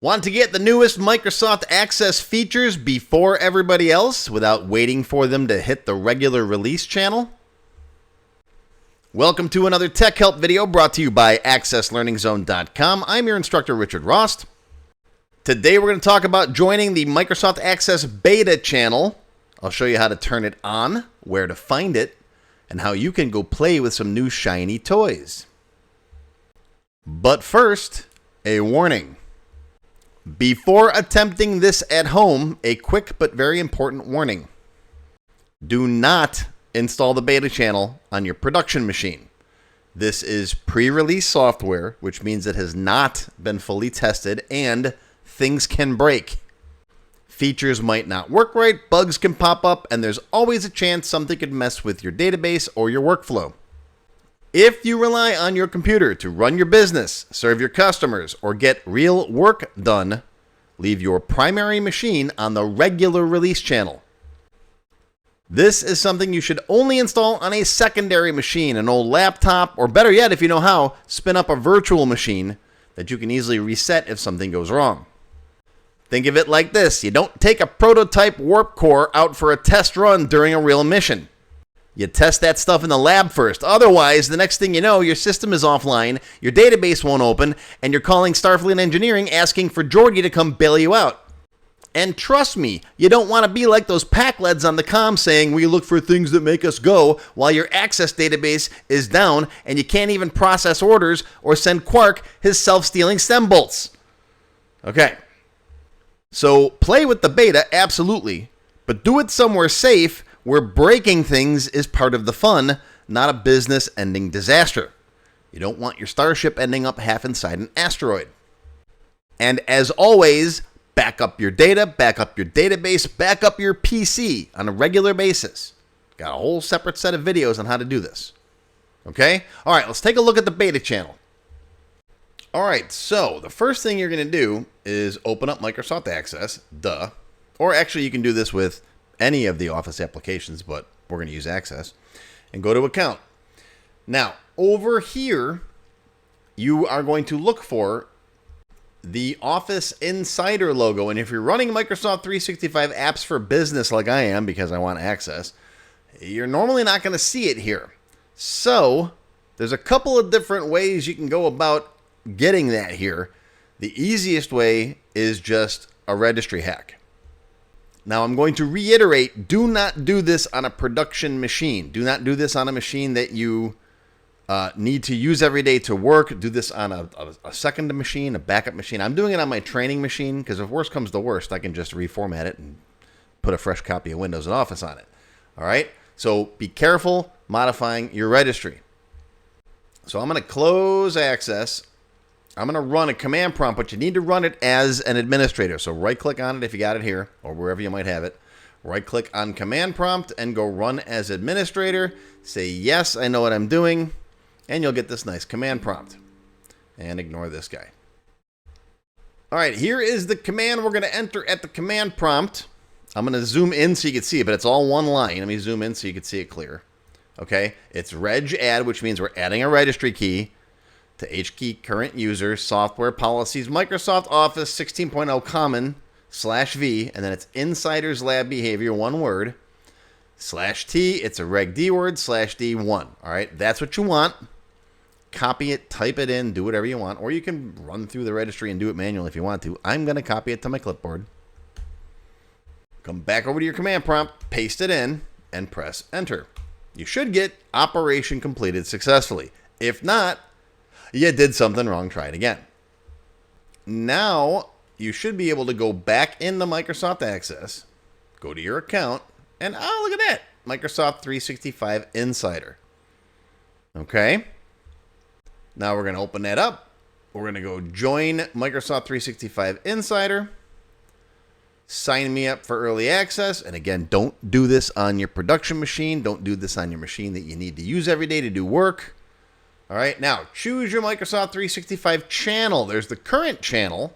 Want to get the newest Microsoft Access features before everybody else without waiting for them to hit the regular release channel? Welcome to another TechHelp video brought to you by AccessLearningZone.com. I'm your instructor, Richard Rost. Today we're going to talk about joining the Microsoft Access beta channel. I'll show you how to turn it on, where to find it, and how you can go play with some new shiny toys. But first, a warning. Before attempting this at home, a quick but very important warning. Do not install the beta channel on your production machine. This is pre-release software, which means it has not been fully tested and things can break. Features might not work right, bugs can pop up, and there's always a chance something could mess with your database or your workflow. If you rely on your computer to run your business, serve your customers, or get real work done, leave your primary machine on the regular release channel. This is something you should only install on a secondary machine, an old laptop, or better yet, if you know how, spin up a virtual machine that you can easily reset if something goes wrong. Think of it like this. You don't take a prototype warp core out for a test run during a real mission. You test that stuff in the lab first. Otherwise, the next thing you know, your system is offline, your database won't open, and you're calling Starfleet Engineering asking for Geordi to come bail you out. And trust me, you don't want to be like those PAC-LEDs on the comm saying, we look for things that make us go, while your Access database is down and you can't even process orders or send Quark his self-stealing stem bolts. Okay. So play with the beta, absolutely, but do it somewhere safe where breaking things is part of the fun, not a business-ending disaster. You don't want your starship ending up half inside an asteroid. And as always, back up your data, back up your database, back up your PC on a regular basis. Got a whole separate set of videos on how to do this. Okay? All right, let's take a look at the beta channel. All right, so the first thing you're going to do is open up Microsoft Access, duh. Or actually, you can do this with any of the Office applications, but we're going to use Access, and go to Account. Now, over here, you are going to look for the Office Insider logo, and if you're running Microsoft 365 apps for business like I am, because I want Access, you're normally not going to see it here. So, there's a couple of different ways you can go about getting that here. The easiest way is just a registry hack. Now, I'm going to reiterate, do not do this on a production machine. Do not do this on a machine that you need to use every day to work. Do this on a second machine, a backup machine. I'm doing it on my training machine because if worst comes to worst, I can just reformat it and put a fresh copy of Windows and Office on it. All right? So be careful modifying your registry. So I'm going to close Access. I'm going to run a command prompt, but you need to run it as an administrator. So right-click on it if you got it here, or wherever you might have it. Right-click on command prompt and go run as administrator. Say, yes, I know what I'm doing. And you'll get this nice command prompt. And ignore this guy. All right, here is the command we're going to enter at the command prompt. I'm going to zoom in so you can see it, but it's all one line. Let me zoom in so you can see it clear. Okay, it's reg add, which means we're adding a registry key to HKCU current user software policies Microsoft Office 16.0 common /v, and then it's insiders lab behavior, one word, /t, it's a reg d word, /d1. All right, that's what you want. Copy it, type it in, do whatever you want, or you can run through the registry and do it manually if you want to. I'm going to copy it to my clipboard. Come back over to your command prompt, paste it in, and press enter. You should get operation completed successfully. If not, you did something wrong, try it again. Now, you should be able to go back into Microsoft Access, go to your account, and oh, look at that, Microsoft 365 Insider. Okay. Now we're going to open that up. We're going to go join Microsoft 365 Insider. Sign me up for early access. And again, don't do this on your production machine. Don't do this on your machine that you need to use every day to do work. All right, now choose your Microsoft 365 channel. There's the current channel,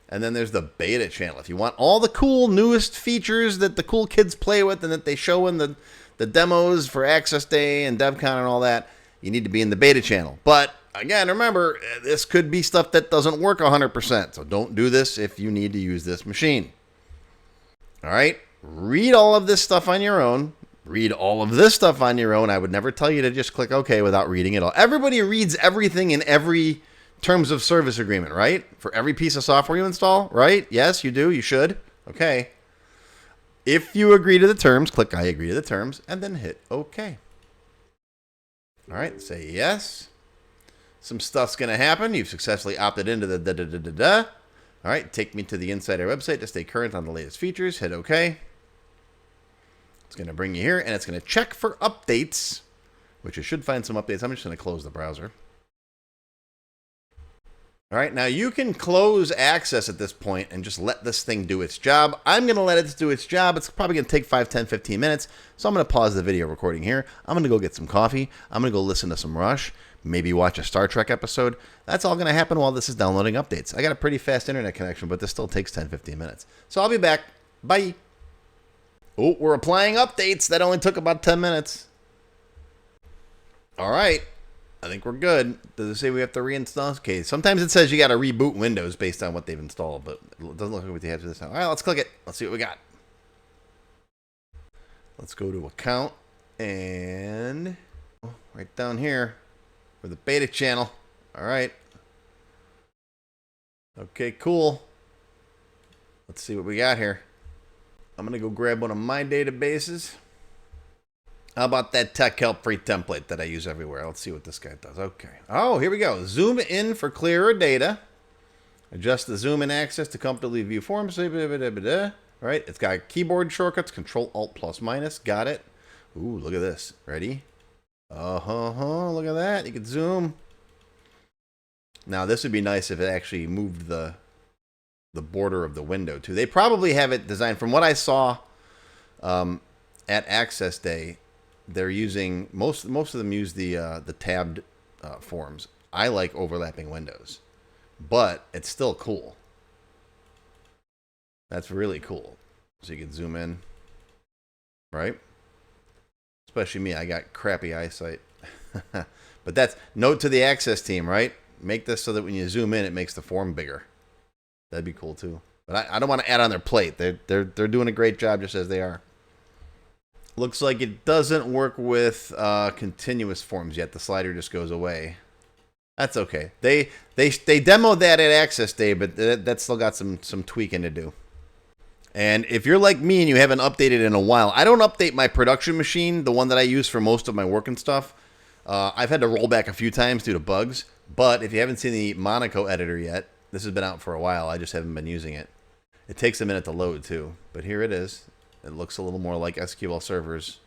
and then there's the beta channel. If you want all the cool, newest features that the cool kids play with and that they show in the demos for Access Day and DevCon and all that, you need to be in the beta channel. But again, remember, this could be stuff that doesn't work 100%. So don't do this if you need to use this machine. All right, read all of this stuff on your own. Read all of this stuff on your own. I would never tell you to just click OK without reading it all. Everybody reads everything in every terms of service agreement, right? For every piece of software you install, right? Yes, you do. You should. Okay. If you agree to the terms, click I agree to the terms, and then hit OK. All right, say yes. Some stuff's going to happen. You've successfully opted into the da-da-da-da-da. All right, take me to the Insider website to stay current on the latest features. Hit OK. It's going to bring you here, and it's going to check for updates, which you should find some updates. I'm just going to close the browser. All right, now you can close access at this point and just let this thing do its job. I'm going to let it do its job. It's probably going to take 5, 10, 15 minutes, so I'm going to pause the video recording here. I'm going to go get some coffee. I'm going to go listen to some Rush, maybe watch a Star Trek episode. That's all going to happen while this is downloading updates. I got a pretty fast internet connection, but this still takes 10, 15 minutes. So I'll be back. Bye. Oh, we're applying updates. That only took about 10 minutes. All right. I think we're good. Does it say we have to reinstall? Okay, sometimes it says you got to reboot Windows based on what they've installed, but it doesn't look like what they have to this time. All right, let's click it. Let's see what we got. Let's go to account and right down here for the beta channel. All right. Okay, cool. Let's see what we got here. I'm going to go grab one of my databases. How about that TechHelp free template that I use everywhere? Let's see what this guy does. Okay. Oh, here we go. Zoom in for clearer data. Adjust the zoom in access to comfortably view forms. Right? It's got keyboard shortcuts. Control Alt plus minus. Got it. Ooh, look at this. Ready? Look at that. You can zoom. Now, this would be nice if it actually moved the border of the window too. They probably have it designed from what I saw at Access Day. They're using most of them use the tabbed forms. I like overlapping windows, but it's still cool. That's really cool. So you can zoom in, right? Especially me, I got crappy eyesight. But that's note to the Access team, right? Make this so that when you zoom in, it makes the form bigger. That'd be cool too. But I don't want to add on their plate. They're doing a great job just as they are. Looks like it doesn't work with continuous forms yet. The slider just goes away. That's okay. They demoed that at Access Day, but that's still got some tweaking to do. And if you're like me and you haven't updated in a while, I don't update my production machine, the one that I use for most of my work and stuff. I've had to roll back a few times due to bugs. But if you haven't seen the Monaco Editor yet, this has been out for a while. I just haven't been using it. It takes a minute to load too, but here it is. It looks a little more like SQL Server's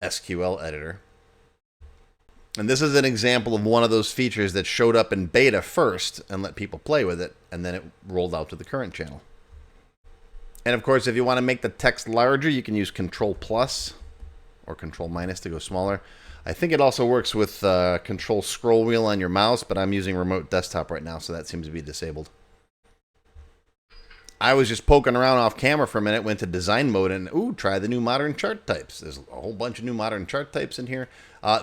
SQL Editor. And this is an example of one of those features that showed up in beta first and let people play with it, and then it rolled out to the current channel. And of course, if you want to make the text larger, you can use Control Plus or Control Minus to go smaller. I think it also works with Control Scroll Wheel on your mouse, but I'm using Remote Desktop right now, so that seems to be disabled. I was just poking around off camera for a minute, went to design mode, and ooh, try the new modern chart types. There's a whole bunch of new modern chart types in here.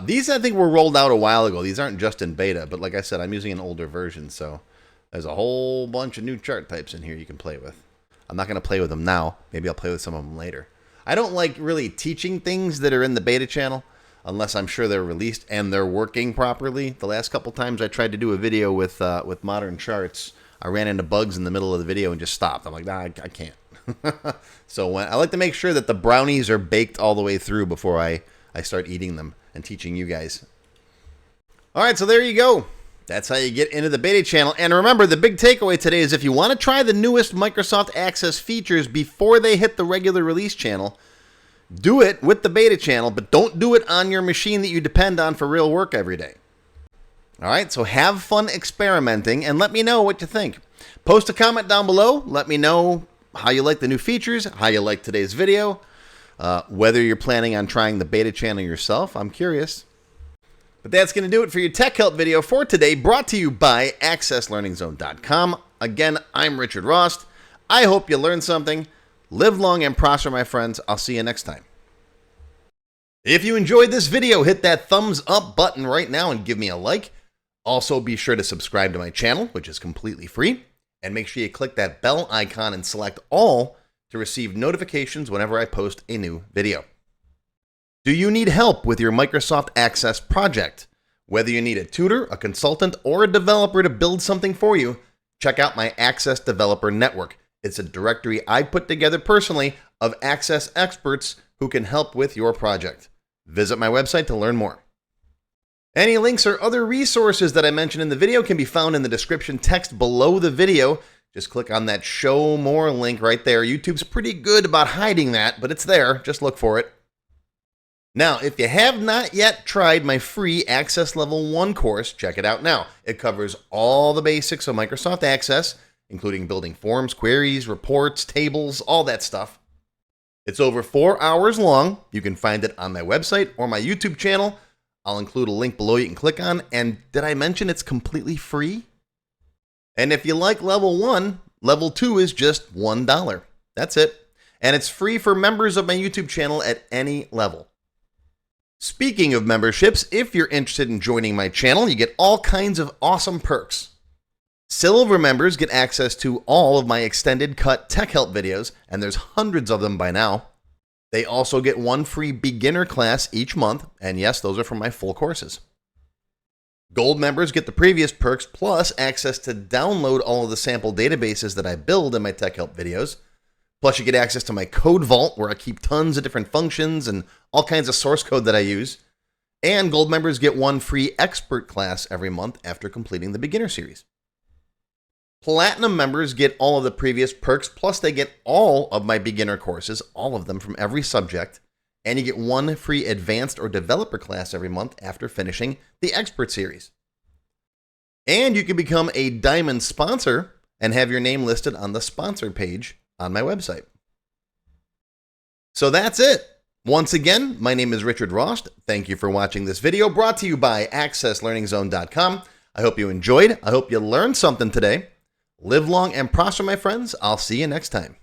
These, I think, were rolled out a while ago. These aren't just in beta, but like I said, I'm using an older version, so there's a whole bunch of new chart types in here you can play with. I'm not going to play with them now. Maybe I'll play with some of them later. I don't like really teaching things that are in the beta channel unless I'm sure they're released and they're working properly. The last couple times I tried to do a video with modern charts, I ran into bugs in the middle of the video and just stopped. I'm like, nah, I can't. So I like to make sure that the brownies are baked all the way through before I start eating them and teaching you guys. All right, so there you go. That's how you get into the beta channel. And remember, the big takeaway today is if you want to try the newest Microsoft Access features before they hit the regular release channel, do it with the beta channel, but don't do it on your machine that you depend on for real work every day. All right, so have fun experimenting and let me know what you think. Post a comment down below. Let me know how you like the new features, how you like today's video, whether you're planning on trying the beta channel yourself. I'm curious. But that's going to do it for your Tech Help video for today, brought to you by AccessLearningZone.com. Again, I'm Richard Rost. I hope you learned something. Live long and prosper, my friends. I'll see you next time. If you enjoyed this video, hit that thumbs up button right now and give me a like. Also, be sure to subscribe to my channel, which is completely free. And make sure you click that bell icon and select all to receive notifications whenever I post a new video. Do you need help with your Microsoft Access project? Whether you need a tutor, a consultant, or a developer to build something for you, check out my Access Developer Network. It's a directory I put together personally of Access experts who can help with your project. Visit my website to learn more. Any links or other resources that I mentioned in the video can be found in the description text below the video. Just click on that Show More link right there. YouTube's pretty good about hiding that, but it's there. Just look for it. Now, if you have not yet tried my free Access Level 1 course, check it out now. It covers all the basics of Microsoft Access, including building forms, queries, reports, tables, all that stuff. It's over 4 hours long. You can find it on my website or my YouTube channel. I'll include a link below you can click on. And did I mention it's completely free? And if you like Level 1, Level 2 is just $1. That's it. And it's free for members of my YouTube channel at any level. Speaking of memberships, if you're interested in joining my channel, you get all kinds of awesome perks. Silver members get access to all of my extended cut TechHelp videos, and there's hundreds of them by now. They also get one free beginner class each month, and yes, those are from my full courses. Gold members get the previous perks plus access to download all of the sample databases that I build in my TechHelp videos. Plus, you get access to my code vault where I keep tons of different functions and all kinds of source code that I use. And gold members get one free expert class every month after completing the beginner series. Platinum members get all of the previous perks, plus they get all of my beginner courses, all of them from every subject, and you get one free advanced or developer class every month after finishing the expert series. And you can become a diamond sponsor and have your name listed on the sponsor page on my website. So that's it. Once again, my name is Richard Rost. Thank you for watching this video brought to you by accesslearningzone.com. I hope you enjoyed. I hope you learned something today. Live long and prosper, my friends. I'll see you next time.